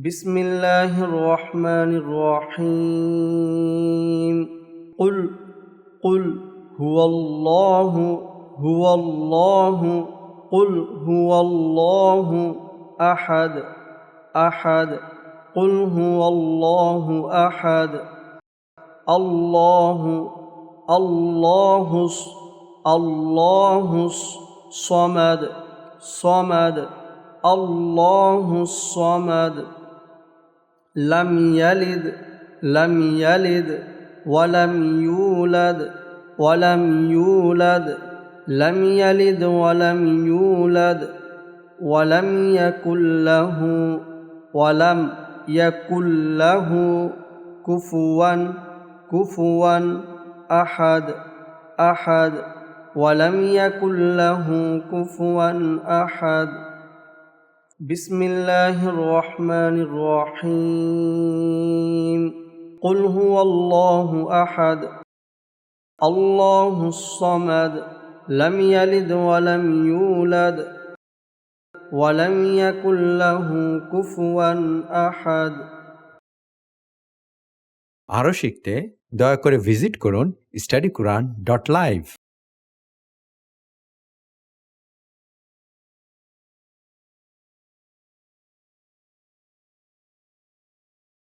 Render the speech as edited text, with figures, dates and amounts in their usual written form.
بسم الله الرحمن الرحيم قل هو الله قل هو الله أحد قل هو الله أحد الله الصمد الله الصمد لم يلد ولم يولد لم يلد ولم يولد ولم يكن له كفوا أحد ولم يكن له كفوا أحد بسم الله الرحمن الرحيم قل هو الله أحد الله الصمد لم يلد ولم يولد ولم يكن له كفوا أحد আরও শিখতে দয়া করে ভিজিট করুন studyquran.live